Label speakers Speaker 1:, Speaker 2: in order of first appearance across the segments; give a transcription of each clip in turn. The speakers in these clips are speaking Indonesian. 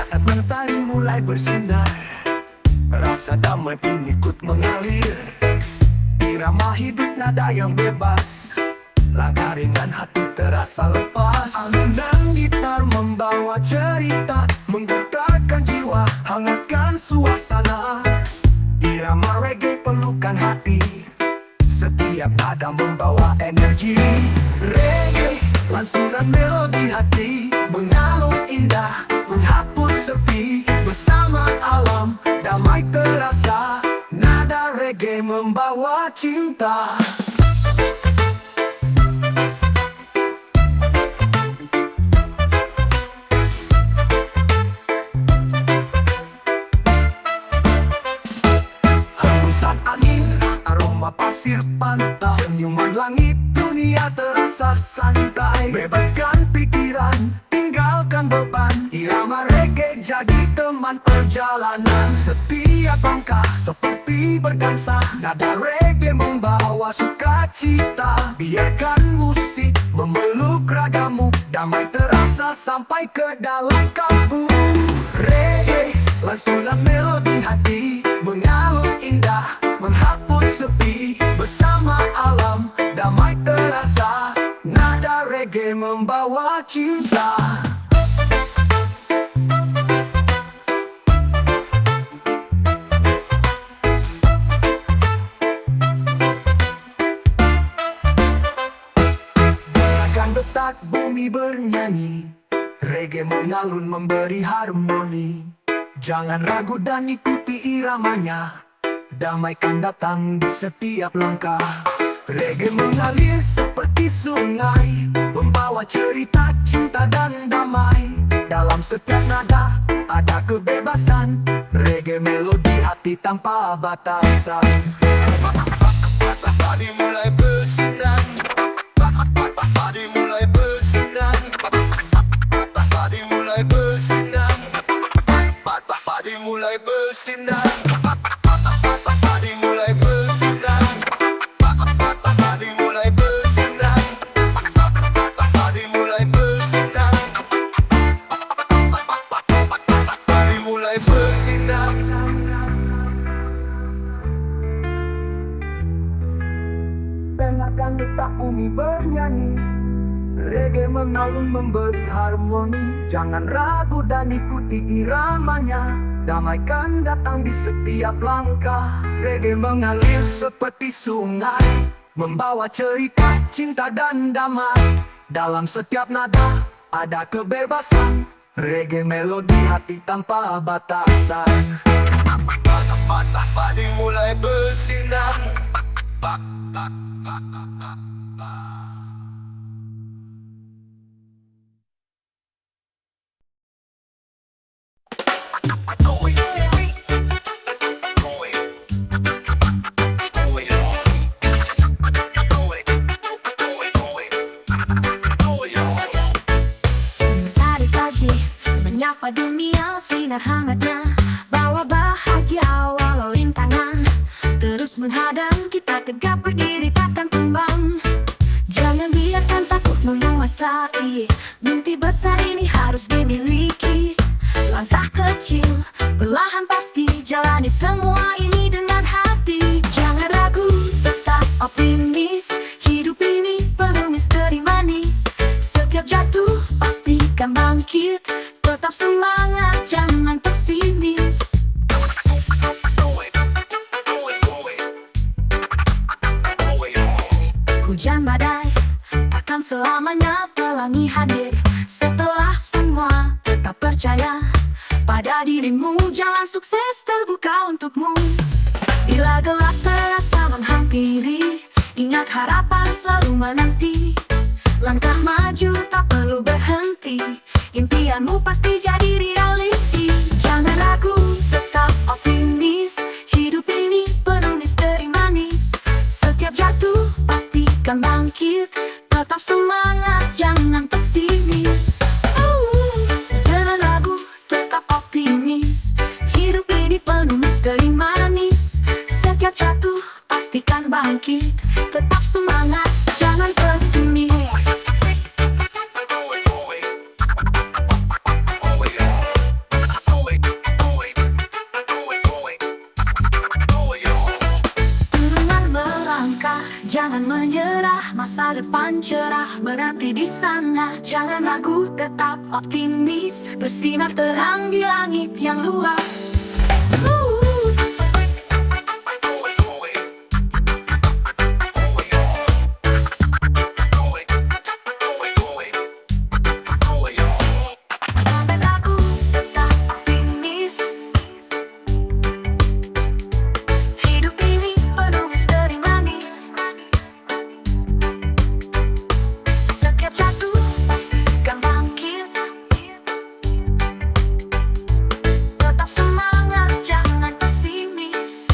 Speaker 1: Saat matahari mulai bersinar, rasa damai pun ikut mengalir. Irama hidup nada yang bebas, langkah ringan hati terasa lepas. Alunan gitar membawa cerita, menggetarkan jiwa, hangatkan suasana. Irama reggae pelukan hati, setiap nada membawa energi. Reggae, lantunan melodi hati, mengalun indah, menghapus sepi. Bersama alam, damai terasa, nada reggae membawa cinta. Hembusan angin, aroma pasir pantai, senyuman langit, dunia terasa santai. Bebaskan pikiran, tinggalkan beban, irama reggae jadi teman perjalanan. Setiap langkah seperti berdansa, nada reggae membawa sukacita. Biarkan musik memeluk ragamu, damai terasa sampai ke dalam kalbu. Reggae, lantunan melodi hati, mengalun indah, menghapus sepi. Bersama alam, damai terasa, nada reggae membawa cinta. Dengarkan detak bumi bernyanyi, reggae mengalun memberi harmoni. Jangan ragu dan ikuti iramanya, damai kan datang di setiap langkah. Reggae mengalir seperti sungai, membawa cerita cinta dan damai. Dalam setiap nada ada kebebasan, reggae melodi hati tanpa batasan.
Speaker 2: Padi mulai bersinar, padi mulai bersinar, padi mulai bersinar, padi mulai bersinar, padi mulai bersinar, padi mulai bersinar, padi mulai bersinar, padi mulai bersinar.
Speaker 1: Dengarkan detak bumi bernyanyi, reggae mengalun memberi harmoni. Jangan ragu dan ikuti iramanya, damai kan datang di setiap langkah. Reggae mengalir seperti sungai, membawa cerita cinta dan damai. Dalam setiap nada ada kebebasan, reggae melodi hati tanpa batasan.
Speaker 2: Padi mulai bersinar.
Speaker 3: Mentari pagi menyapa dunia, sinar hangatnya bawa bahagia walau rintangan terus menghadang kita, tegap berdiri takkan tumbang. Jangan biarkan takut menguasai, mimpi besar ini harus dimiliki. Langkah kecil, perlahan pasti jalani semua ini dengan hati. Jangan ragu, tetap optimis, hidup ini penuh misteri manis. Setiap jatuh pastikan bangkit, tetap semangat, jangan pesimis. Hujan badai takkan selamanya pelangi hadir. Setelah semua tetap percaya pada dirimu, jalan sukses terbuka untukmu. Bila gelap terasa menghampiri, ingat harapan selalu menanti. Langkah maju tak perlu berhenti, impianmu pasti jadi reality. Jangan ragu, tetap optimis, hidup ini penuh misteri manis. Setiap jatuh pastikan bangkit, tetap semangat, jangan pesimis. Jangan ragu, tetap optimis, hidup ini penuh misteri manis. Setiap jatuh pastikan bangkit, tetap semangat, jangan pesimis. Masa depan cerah berarti di sana. Jangan ragu, tetap optimis. Bersinar terang di langit yang luas. Jangan ragu, tetap optimis. Hidup ini penuh misteri manis. Setiap jatuh pastikan bangkit. Tetap semangat, jangan pesimis.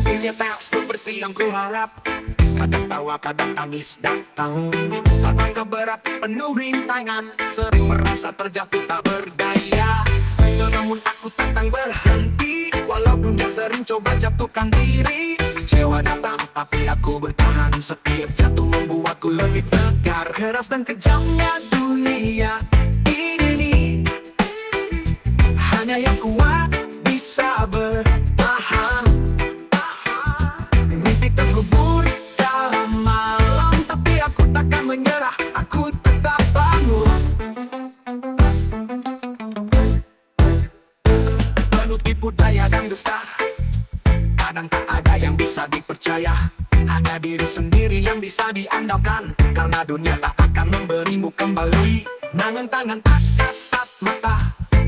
Speaker 1: Pilih tak seperti yang kuharap. Kadang tawa, kadang tangis datang. Tanpa berat penuh rintangan. Sering merasa terjatuh tak berdaya. Namun aku tantang berhenti. Walau dunia sering coba jatuhkan diri. Kecewa datang tapi aku bertahan. Setiap jatuh membuatku lebih tegar. Keras dan kejamnya dunia ini, hanya yang kuat bisa bertahan. Mimpi terkubur dalam malam, tapi aku takkan menyerah, aku tetap bangun. Penuh tipu daya dan dusta, kadang tak ada yang bisa dipercaya. Hanya diri sendiri yang bisa diandalkan, karena dunia tak akan memberimu kembali. Namun tangan tak kasat mata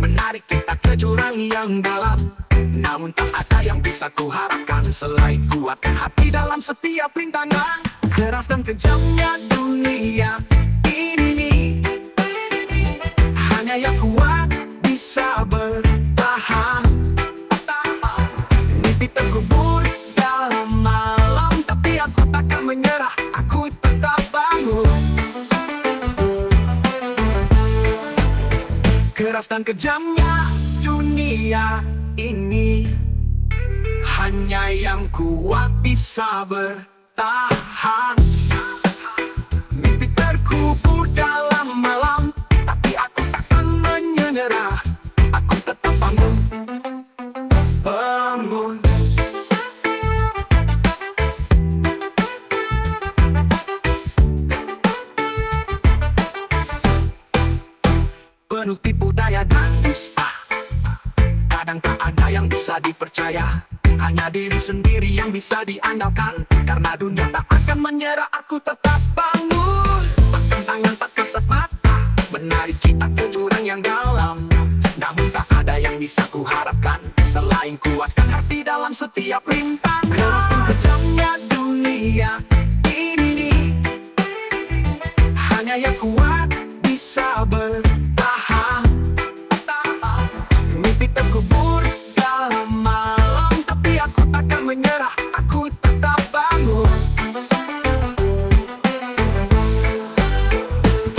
Speaker 1: menarik kita ke jurang yang dalam. Namun tak ada yang bisa kuharapkan selain kuatkan hati dalam setiap rintangan. Keras dan kejamnya dunia ini, hanya yang kuat bisa bertahan. Mimpi terkubur dalam malam, tapi aku takkan menyerah, aku tetap bangun. Keras dan kejamnya dunia ini, hanya yang kuat bisa bertahan. Mimpi terkubur dalam malam, tapi aku takkan menyerah, aku tetap bangun. Bangun. Penuh tipu daya dan dusta, kadang tak ada yang bisa dipercaya. Hanya diri sendiri yang bisa diandalkan, karena dunia tak akan menyerah, aku tetap bangun. Pertentangan tak kasat mata menarik kita ke jurang yang dalam. Namun tak ada yang bisa kuharapkan selain kuatkan hati dalam setiap rintangan. Keras dan kejamnya dunia ini, hanya yang kuat bisa bertahan. Mimpi terkubur dalam malam, tapi aku takkan menyerah, aku tetap bangun.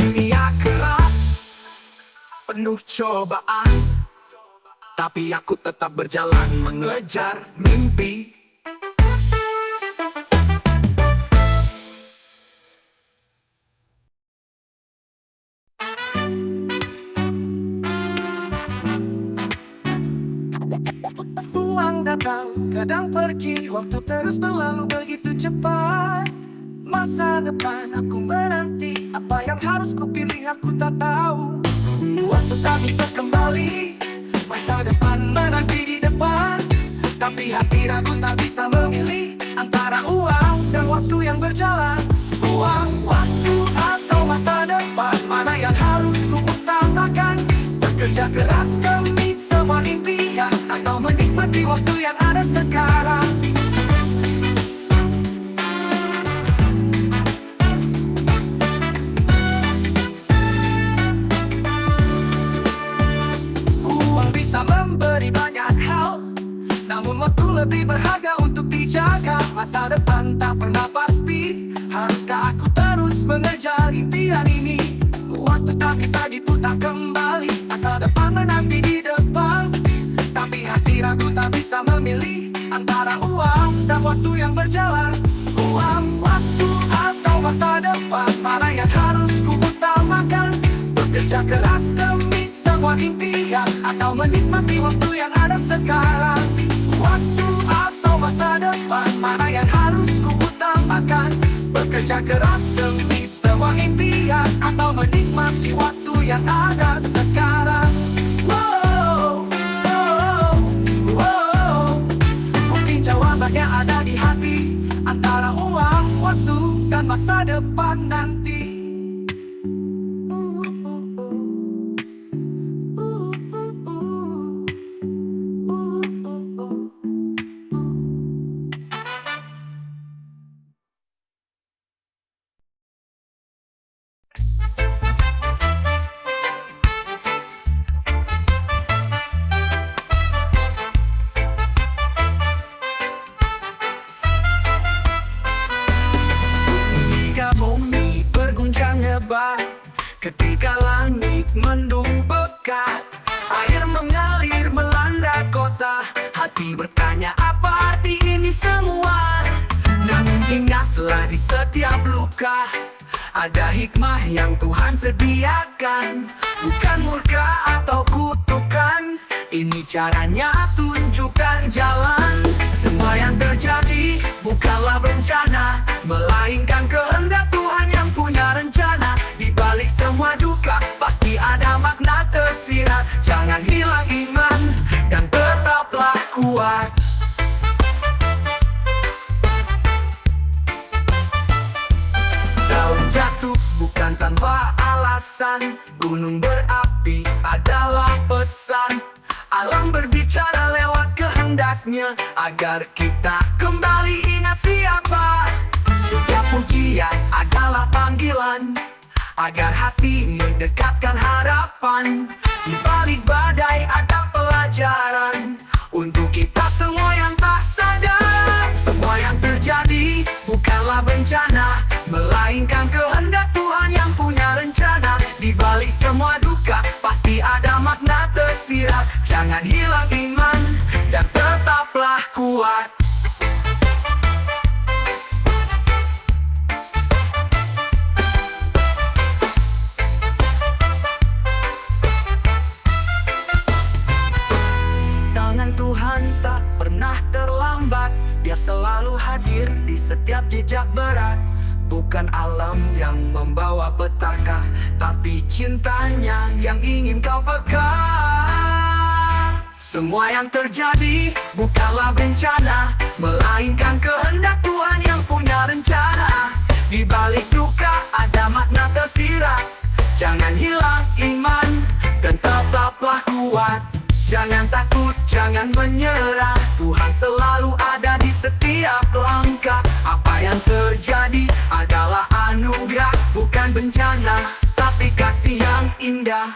Speaker 1: Dunia keras, penuh cobaan, tapi aku tetap berjalan mengejar mimpi. Uang datang, kadang pergi, waktu terus berlalu begitu cepat. Masa depan aku menanti, apa yang harus kupilih aku tak tahu. Waktu tak bisa kembali, masa depan menanti di depan. Tapi hati ragu tak bisa memilih antara uang dan waktu yang berjalan. Uang, waktu, atau masa depan, mana yang harus ku utamakan? Bekerja keras demi semua impian, atau menikmati waktu yang ada sekarang? Uang bisa memberi banyak hal, namun waktu lebih berharga untuk dijaga. Masa depan tak pernah pasti, haruskah aku terus mengejar impian ini? Waktu tak bisa diputar kembali, masa depan menanti di depan. Tapi hati ragu tak bisa memilih antara uang dan waktu yang berjalan. Uang, waktu, atau masa depan, mana yang harus ku utamakan? Bekerja keras demi semua impian, atau menikmati waktu yang ada sekarang? Waktu atau masa depan, mana yang harus ku utamakan? Bekerja keras demi semua impian, atau menikmati waktu yang ada sekarang? Wow, wow, wow. Mungkin jawabannya ada di hati, antara uang, waktu, dan masa depan nanti. Ketika bumi berguncang hebat, ketika langit mendung pekat, air mengalir melanda kota, hati bertanya apa arti ini semua. Namun ingatlah, di setiap luka ada hikmah yang Tuhan sediakan, bukan murka atau kutukan. Ini caranya, tunjukkan jalan. Semua yang terjadi bukanlah bencana, melainkan kehendak Tuhan yang punya rencana. Di balik semua duka pasti ada makna tersirat. Jangan hilang iman dan tetaplah kuat. Daun jatuh bukan tanpa alasan, gunung berapi adalah pesan. Alam berbicara lewat kehendaknya, agar kita kembali ingat siapa. Setiap pujian adalah panggilan, agar hati mendekatkan harapan. Di balik badai ada pelajaran, untuk kita semua yang tak sadar. Semua yang terjadi bukanlah bencana, melainkan kehendak Tuhan yang punya rencana. Di balik semua duka pasti ada makna tersirat. Jangan hilang iman dan tetaplah kuat. Tangan Tuhan tak pernah terlambat, Dia selalu hadir di setiap jejak berat. Bukan alam yang membawa petaka, tapi cintanya yang ingin kau pegang. Semua yang terjadi bukanlah bencana, melainkan kehendak Tuhan yang punya rencana. Di balik duka ada makna tersirat. Jangan hilang iman dan tetaplah kuat. Jangan takut, jangan menyerah. Tuhan selalu ada di setiap langkah. Apa yang terjadi adalah anugerah, bukan bencana, tapi kasih yang indah.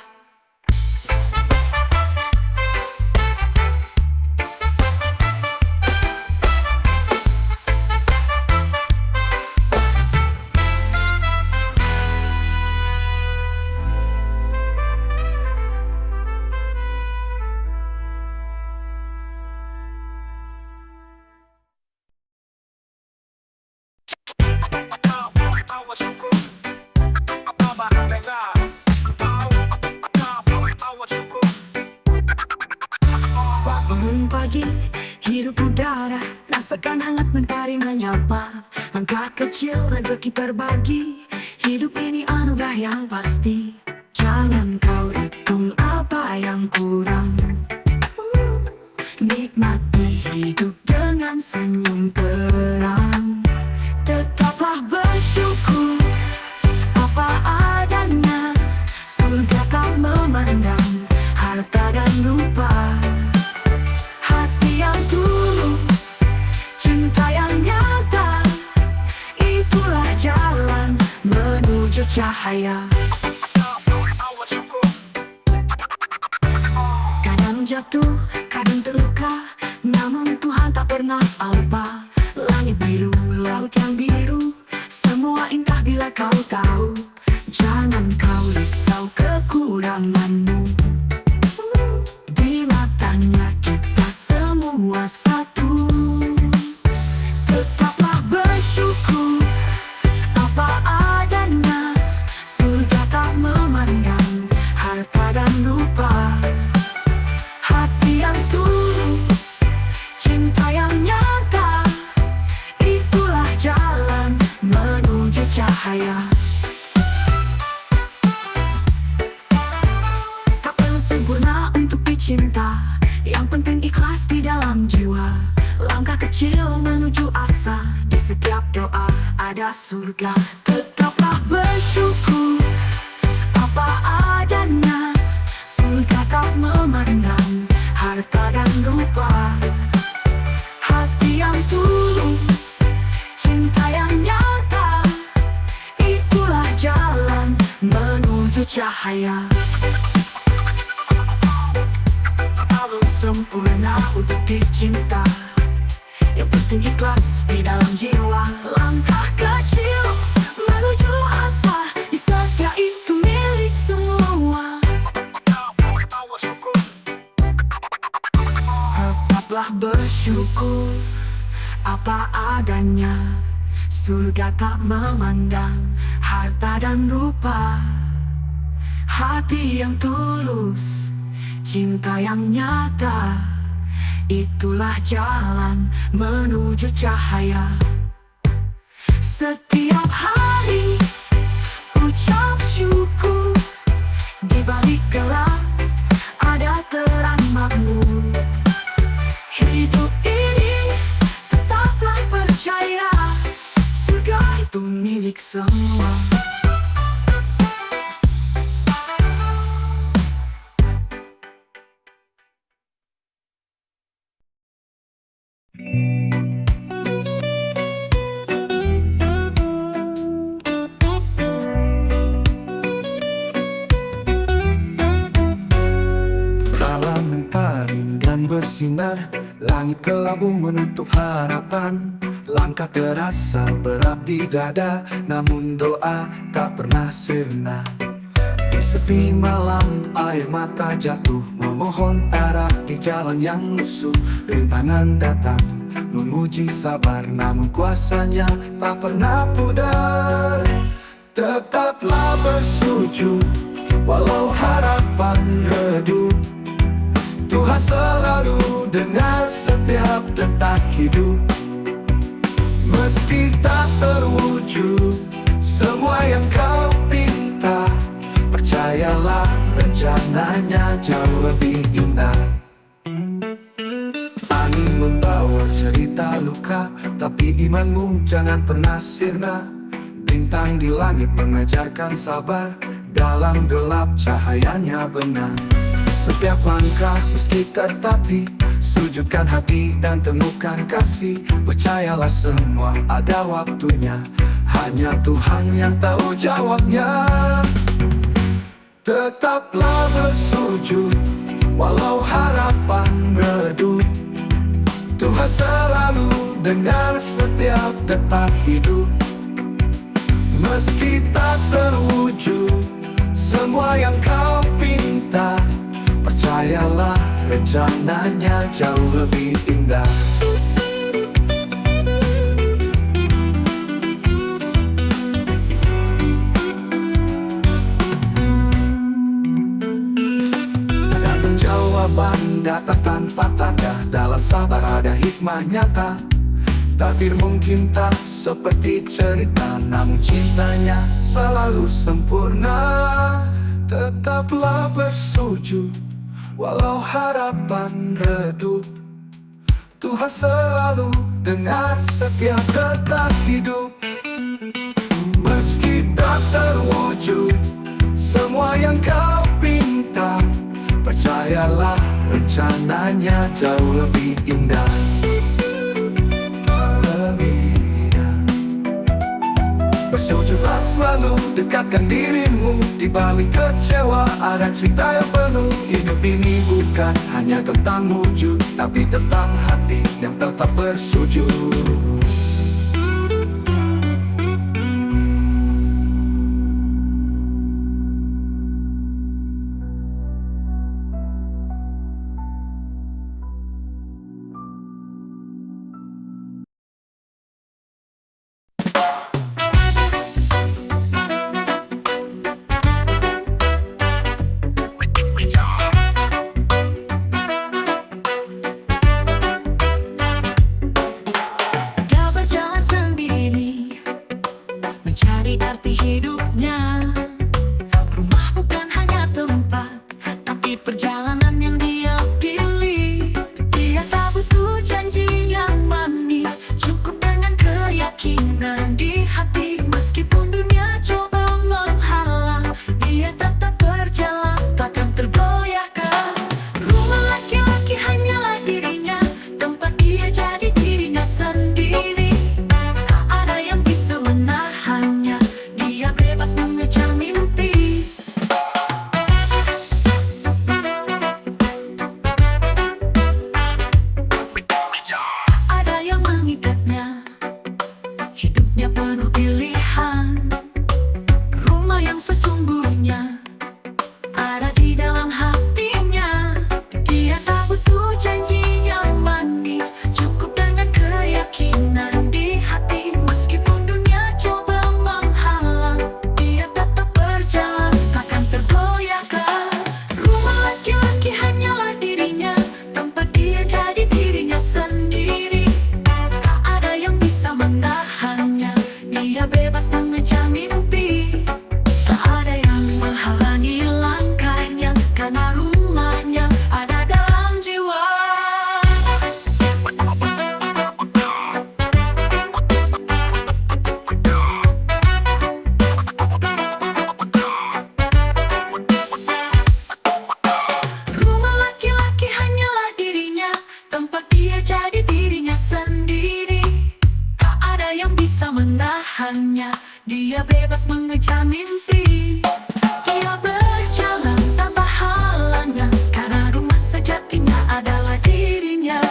Speaker 1: Bangun pagi, hirup udara, rasakan hangat mentari menyapa. Langkah kecil, rezeki terbagi, hidup ini anugerah yang pasti. Jangan kau hitung apa yang kurang, nikmati hidup dengan senyum terang. Tetaplah bersyukur apa adanya, surga tak memandang harta dan rupa. Hati yang tulus, cinta yang nyata, itulah jalan menuju cahaya. Kadang jatuh, kadang terluka, namun Tuhan tak pernah lupa. Langit biru, laut yang biru, semua indah bila kau tahu. Jangan kau risau kekuranganmu, di matanya kita semua satu. Tetaplah bersyukur apa
Speaker 3: dalam jiwa. Langkah kecil menuju asa, di setiap doa ada surga. Tetaplah bersyukur apa adanya, surga tak memandang harta dan rupa. Hati yang tulus, cinta yang nyata, itulah jalan menuju cahaya. Belum sempurna untuk dicinta, yang penting ikhlas di dalam jiwa. Langkah kecil menuju asa, di setia itu milik semua. Tetaplah bersyukur apa adanya, surga tak memandang harta dan rupa. Hati yang tulus, cinta yang nyata, itulah jalan menuju cahaya. Setiap hari ucap syukur, di balik gelap ada terang makmur. Hidup ini tetaplah percaya, surga itu milik semua.
Speaker 1: Malam mentari dan bersinar, langit kelabu menutup harapan. Langkah terasa berat di dada, namun doa tak pernah sirna. Di sepi malam air mata jatuh, memohon arah di jalan yang lusuh. Rintangan datang menguji sabar, namun kuasanya tak pernah pudar. Tetaplah bersujud walau harapan redup, Tuhan selalu dengar setiap detak hidup. Meski tak terwujud semua yang kau pinta, percayalah rencananya jauh lebih indah. Angin membawa cerita luka, tapi imanmu jangan pernah sirna. Bintang di langit mengajarkan sabar, dalam gelap cahayanya benar. Setiap langkah meski tertatih, sujudkan hati dan temukan kasih. Percayalah semua ada waktunya, hanya Tuhan yang tahu jawabnya. Tetaplah bersujud walau harapan redup, Tuhan selalu dengar setiap detak hidup. Meski tak terwujud semua yang kau pinta, percayalah rencananya jauh lebih indah. Ada penjawaban datang tanpa tanda, dalam sabar ada hikmah nyata. Takdir mungkin tak seperti cerita, namun cintanya selalu sempurna. Tetaplah bersujud walau harapan redup, Tuhan selalu dengar setiap detak hidup. Meski tak terwujud semua yang kau pinta, percayalah rencananya jauh lebih indah. Bersujudlah selalu, dekatkan dirimu. Di balik kecewa ada cerita yang penuh. Hidup ini bukan hanya tentang wujud, tapi tentang hati yang tetap bersujud.
Speaker 3: Dia bebas mengejar mimpi. Dia berjalan tanpa halangan, karena rumah sejatinya adalah dirinya.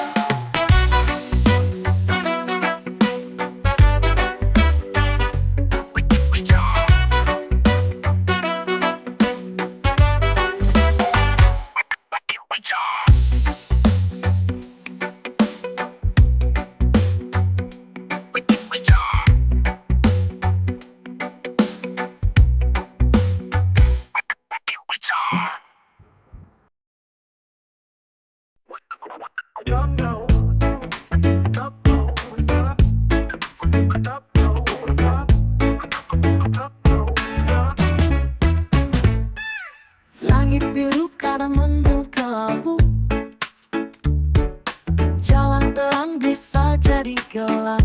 Speaker 3: Langit biru kadang mendung kelabu, jalan terang bisa jadi gelap.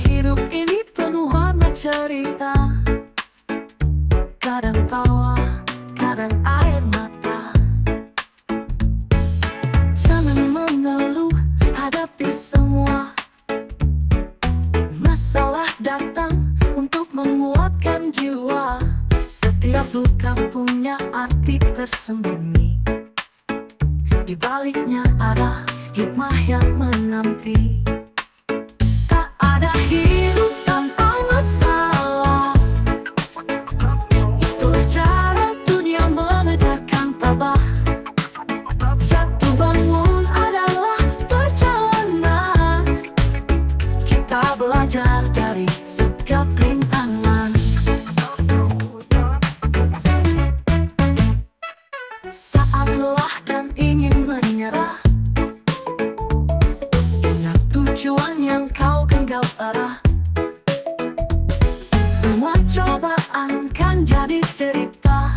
Speaker 3: Hidup ini penuh warna cerita, kadang tawa, kadang air mata. Jangan mengeluh, hadapi semua. Masalah datang untuk menguatkan jiwa. Setiap luka punya arti tersembunyi, di baliknya ada hikmah yang menanti. Tak ada hidup tanpa masalah, itu cara dunia mengejarkan tabah. Jatuh bangun adalah perjalanan, kita belajar dari setiap rintangan. Saat lelah dan ingin menyerah, ingat tujuan yang kau genggam erat. Semua cobaan kan jadi cerita,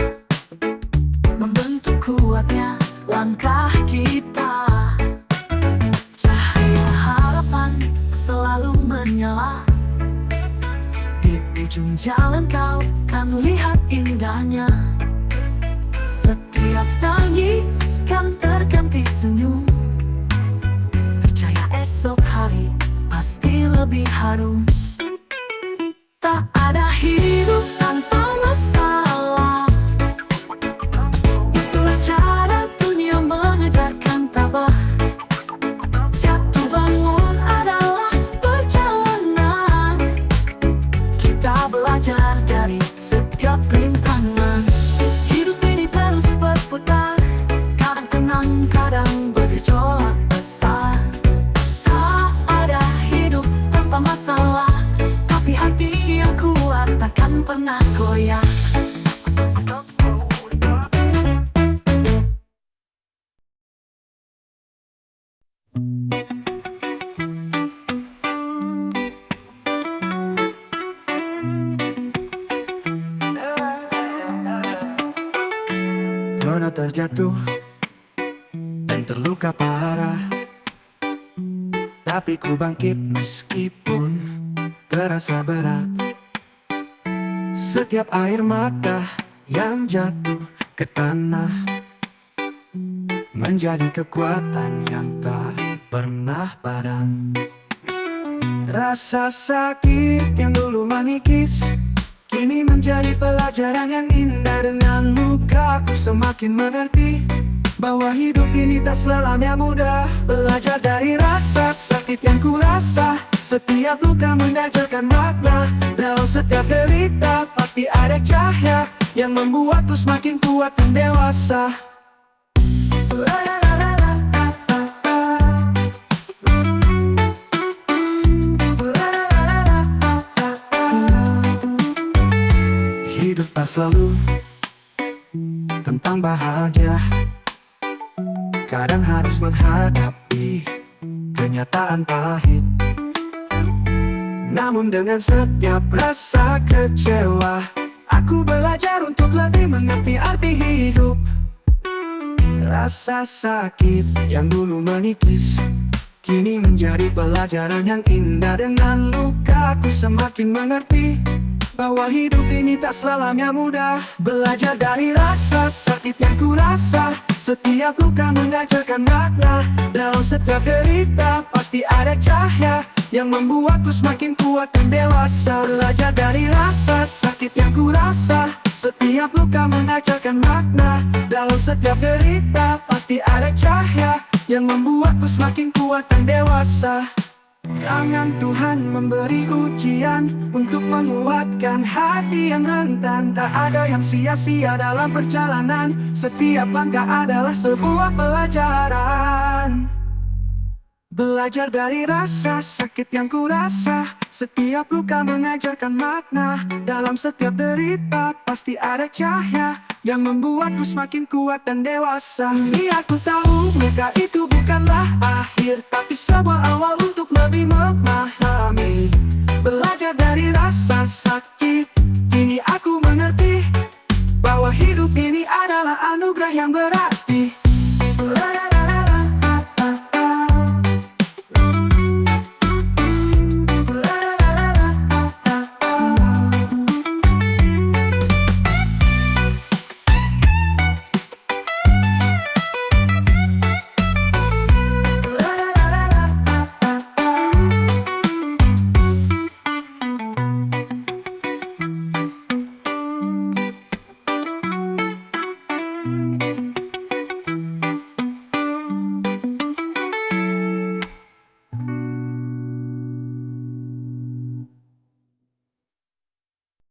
Speaker 3: membentuk kuatnya langkah kita. Cahaya harapan selalu menyala, di ujung jalan kau kan lihat indahnya. Setiap tangis kan terganti senyum, percaya esok hari pasti lebih harum. Tak ada hidup tanpa masalah, itulah cara dunia mengejarkan tabah. Jatuh bangun adalah perjalanan, kita belajar dari setiap rintangan. Hidup ini terus berputar, kadang tenang, kadang bergejolak besar. Tak ada hidup tanpa masalah, tapi hati yang kuat takkan pernah goyah.
Speaker 1: Pernah terjatuh dan terluka parah, tapi ku bangkit meskipun terasa berat. Setiap air mata yang jatuh ke tanah menjadi kekuatan yang tak pernah padam. Rasa sakit yang dulu menipis kini menjadi pelajaran yang indah. Dengan luka aku semakin mengerti bahwa hidup ini tak selamanya mudah. Belajar dari rasa sakit yang ku rasa, setiap luka mengajarkan makna. Dalam setiap derita pasti ada cahaya yang membuatku semakin kuat dan dewasa. Hidup tak selalu tentang bahagia, kadang harus menghadapi kenyataan pahit. Namun dengan setiap rasa kecewa, aku belajar untuk lebih mengerti arti hidup. Rasa sakit yang dulu menipis kini menjadi pelajaran yang indah. Dengan luka aku semakin mengerti bahwa hidup ini tak selamanya mudah. Belajar dari rasa sakit yang ku rasa, setiap luka mengajarkan makna. Dalam setiap derita pasti ada cahaya yang membuatku semakin kuat dan dewasa. Belajar dari rasa sakit yang kurasa, setiap luka mengajarkan makna. Dalam setiap derita pasti ada cahaya yang membuatku semakin kuat dan dewasa. Tangan Tuhan memberi ujian untuk menguatkan hati yang rentan. Tak ada yang sia-sia dalam perjalanan, setiap langkah adalah sebuah pelajaran. Belajar dari rasa sakit yang kurasa, setiap luka mengajarkan makna. Dalam setiap derita pasti ada cahaya yang membuatku semakin kuat dan dewasa. Aku tahu luka itu bukanlah akhir, tapi sebuah awal untuk lebih memahami. Belajar dari rasa sakit, kini aku mengerti bahwa hidup ini adalah anugerah yang berarti.